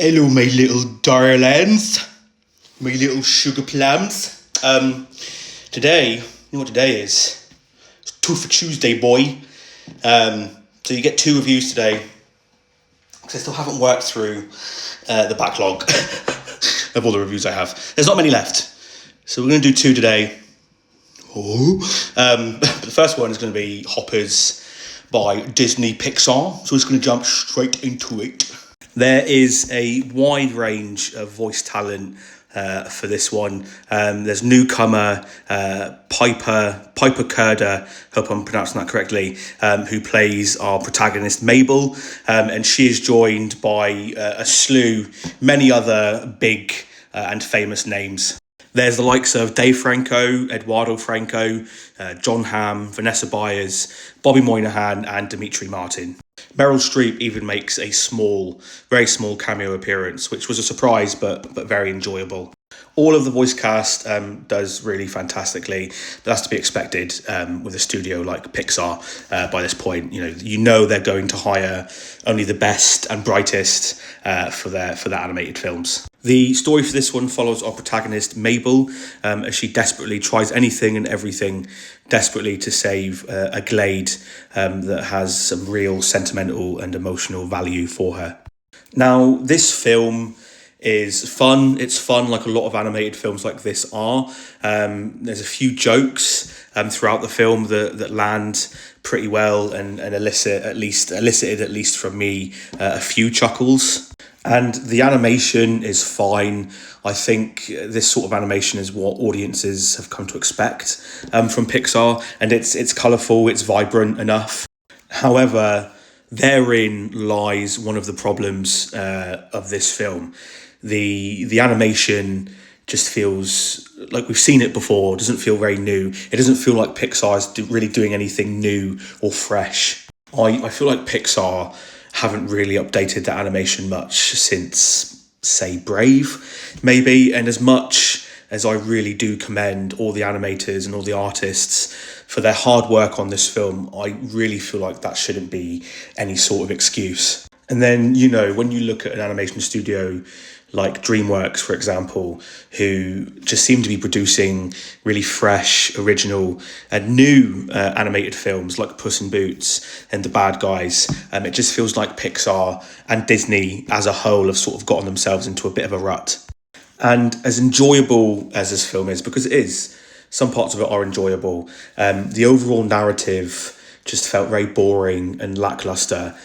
Hello, my little darlings, my little sugar plums. Today, you know what today is? It's Two for Tuesday, boy. So you get 2 reviews today, because I still haven't worked through the backlog of all the reviews I have. There's not many left, so we're going to do 2 today. But the first one is going to be Hoppers by Disney Pixar, so we're just going to jump straight into it. There is a wide range of voice talent for this one. There's newcomer Piper Kerda, hope I'm pronouncing that correctly, who plays our protagonist Mabel, and she is joined by a slew, many other big and famous names. There's the likes of Dave Franco, Eduardo Franco, John Hamm, Vanessa Byers, Bobby Moynihan, and Dimitri Martin. Meryl Streep even makes a very small cameo appearance, which was a surprise, but very enjoyable. All of the voice cast does really fantastically. That's to be expected with a studio like Pixar. By this point, you know they're going to hire only the best and brightest for their animated films. The story for this one follows our protagonist Mabel as she desperately tries anything and everything desperately to save a glade that has some real sentimental and emotional value for her. Now, this film is fun. It's fun like a lot of animated films like this are. There's a few jokes throughout the film that land pretty well and elicited at least from me a few chuckles. And the animation is fine. I think this sort of animation is what audiences have come to expect from Pixar, and it's colourful, it's vibrant enough. However, therein lies one of the problems of this film. The animation just feels like we've seen it before. It doesn't feel very new. It doesn't feel like Pixar is really doing anything new or fresh. I feel like Pixar haven't really updated the animation much since, say, Brave, maybe. And as much as I really do commend all the animators and all the artists for their hard work on this film, I really feel like that shouldn't be any sort of excuse. And then, when you look at an animation studio like DreamWorks, for example, who just seem to be producing really fresh, original, and new animated films like Puss in Boots and The Bad Guys, it just feels like Pixar and Disney as a whole have sort of gotten themselves into a bit of a rut. And as enjoyable as this film is, because it is, some parts of it are enjoyable, the overall narrative just felt very boring and lackluster.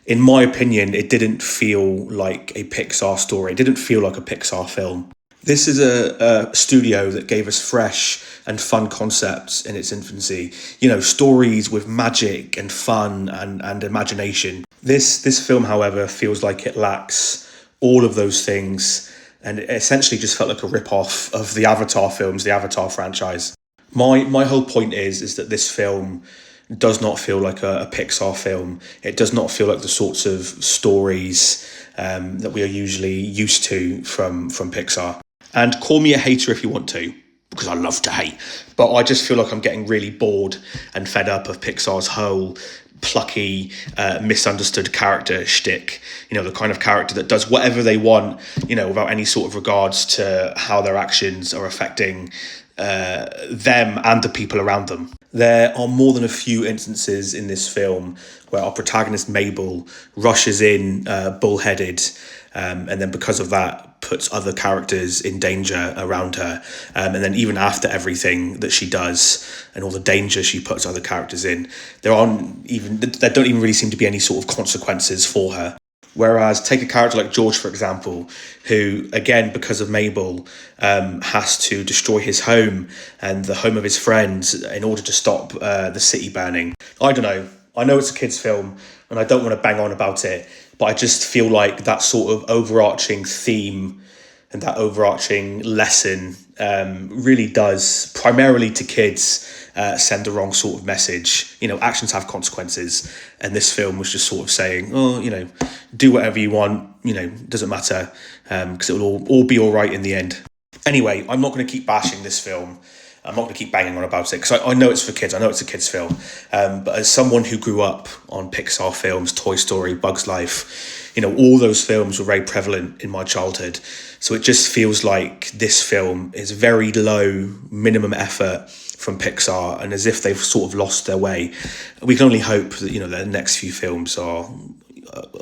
In my opinion, it didn't feel like a Pixar story. It didn't feel like a Pixar film. This is a studio that gave us fresh and fun concepts in its infancy. Stories with magic and fun and imagination. This film, however, feels like it lacks all of those things, and it essentially just felt like a rip-off of the Avatar films, the Avatar franchise. My whole point is that this film does not feel like a Pixar film. It does not feel like the sorts of stories that we are usually used to from Pixar. And call me a hater if you want to, because I love to hate. But I just feel like I'm getting really bored and fed up of Pixar's whole plucky, misunderstood character shtick. The kind of character that does whatever they want, without any sort of regards to how their actions are affecting them and the people around them. There are more than a few instances in this film where our protagonist Mabel rushes in bullheaded, and then because of that puts other characters in danger around her. And then even after everything that she does and all the danger she puts other characters in, there don't even really seem to be any sort of consequences for her. Whereas take a character like George, for example, who, again, because of Mabel, has to destroy his home and the home of his friends in order to stop the city burning. I don't know. I know it's a kid's film and I don't want to bang on about it, but I just feel like that sort of overarching theme and that overarching lesson really does, primarily to kids, send the wrong sort of message. Actions have consequences, and this film was just sort of saying, do whatever you want, doesn't matter, because it will all be all right in the end. Anyway, I'm not going to keep bashing this film. I'm not going to keep banging on about it because I know it's for kids. I know it's a kids' film. But as someone who grew up on Pixar films, Toy Story, Bugs Life, all those films were very prevalent in my childhood. So it just feels like this film is very low minimum effort from Pixar, and as if they've sort of lost their way. We can only hope that, the next few films are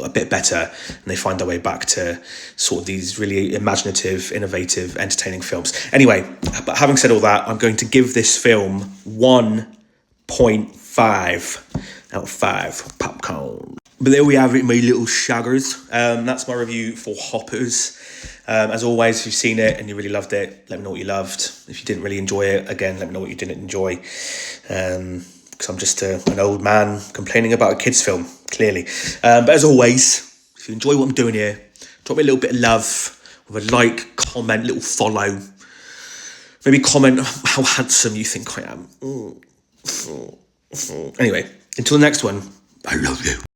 a bit better and they find their way back to sort of these really imaginative, innovative, entertaining films. Anyway, but having said all that, I'm going to give this film 1.5 out of 5 popcorn. But there we have it, my little shaggers. That's my review for Hoppers. As always, if you've seen it and you really loved it, let me know what you loved. If you didn't really enjoy it, again, let me know what you didn't enjoy. Because I'm just an old man complaining about a kids' film, clearly. But as always, if you enjoy what I'm doing here, drop me a little bit of love with a like, comment, little follow. Maybe comment how handsome you think I am. Anyway, until the next one, I love you.